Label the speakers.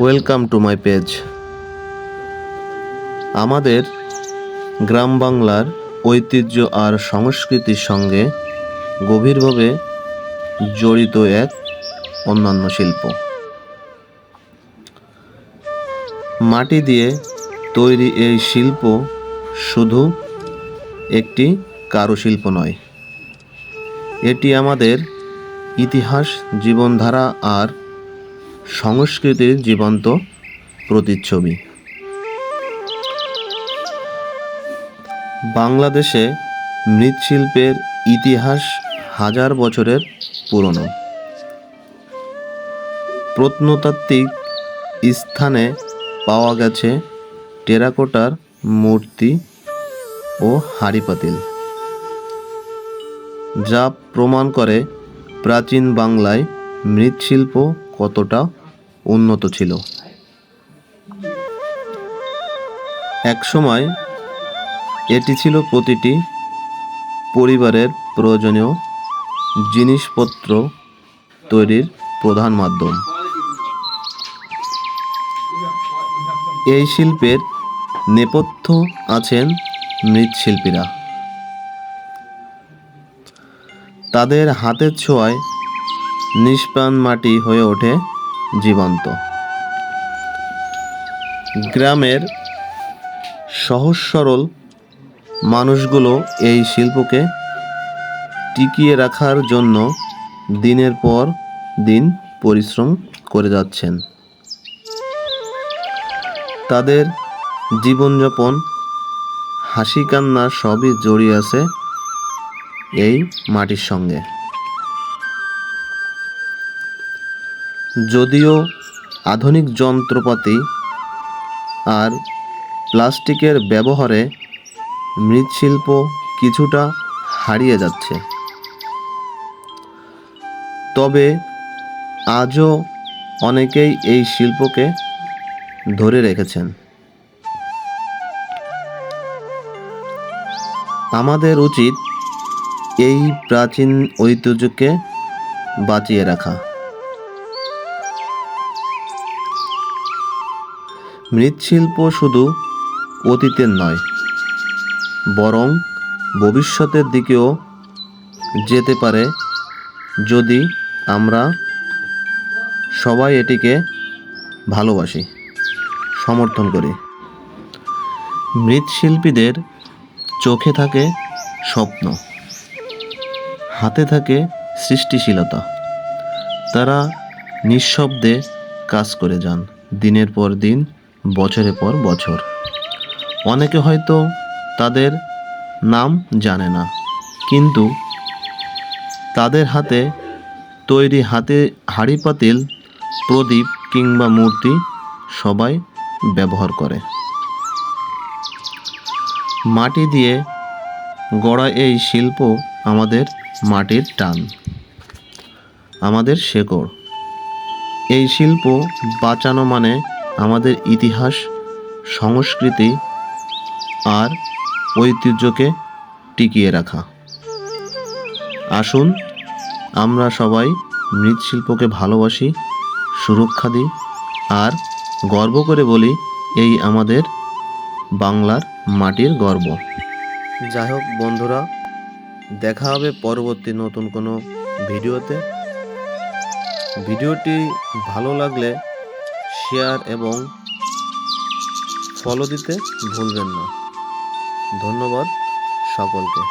Speaker 1: Welcome to my page. আমাদের গ্রাম বাংলার ঐতিহ্য আর সংস্কৃতির সঙ্গে গভীরভাবে জড়িত এক অন্যান্য শিল্প। মাটি দিয়ে তৈরি এই শিল্প শুধু একটি কারুশিল্প নয়, এটি আমাদের ইতিহাস, জীবনধারা আর সংস্কৃতির জীবন্ত প্রতিচ্ছবি। বাংলাদেশে মৃৎশিল্পের ইতিহাস হাজার বছরের পুরনো। প্রত্নতাত্ত্বিক স্থানে পাওয়া গেছে টেরাকোটার মূর্তি ও হাঁড়ি পাতিল, যা প্রমাণ করে প্রাচীন বাংলায় মৃৎশিল্প কতটা উন্নত ছিল। একসময় এটি ছিল প্রতিটি পরিবারের প্রয়োজনীয় জিনিসপত্র তৈরির প্রধান মাধ্যম। এই শিল্পের নেপথ্যে আছেন মৃৎশিল্পীরা। তাদের হাতের ছোঁয়ায় নিষ্প্রাণ মাটি হয়ে ওঠে জীবন্ত। গ্রামের সহজ সরল মানুষগুলো এই শিল্পকে টিকিয়ে রাখার জন্য দিনের পর দিন পরিশ্রম করে যাচ্ছেন। তাদের জীবনযাপন, হাসি কান্না সবই জড়িয়ে আছে এই মাটির সঙ্গে। যদিও আধুনিক যন্ত্রপাতি আর প্লাস্টিকের ব্যবহারে মৃৎশিল্প কিছুটা হারিয়ে যাচ্ছে, তবে আজও অনেকেই এই শিল্পকে ধরে রেখেছেন। আমাদের উচিত এই প্রাচীন ঐতিহ্যকে বাঁচিয়ে রাখা। মৃৎশিল্প শুধু অতীতের নয়, বরং ভবিষ্যতের দিকেও যেতে পারে যদি আমরা সবাই এটিকে ভালোবাসি, সমর্থন করি। মৃৎশিল্পীদের চোখে থাকে স্বপ্ন, হাতে থাকে সৃষ্টিশীলতা। তারা নিঃশব্দে কাজ করে যান, দিনের পর দিন, বছরের পর বছর। অনেকে হয়তো তাদের নাম জানে না, কিন্তু তাদের হাতে তৈরি হাঁড়ি পাতিল, প্রদীপ কিংবা মূর্তি সবাই ব্যবহার করে। মাটি দিয়ে গড়া এই শিল্প আমাদের মাটির টান, আমাদের শেকড়। এই শিল্প বাঁচানো মানে আমাদের ইতিহাস, সংস্কৃতি আর ঐতিহ্যকে টিকিয়ে রাখা। আসুন আমরা সবাই মৃৎশিল্পকে ভালোবাসি, সুরক্ষা দিই আর গর্ব করে বলি, এই আমাদের বাংলার মাটির গর্ব। যাই হোক বন্ধুরা, দেখা হবে পরবর্তী নতুন কোনো ভিডিওতে। ভিডিওটি ভালো লাগলে শেয়ার এবং ফলো দিতে ভুলবেন না। ধন্যবাদ সকলকে।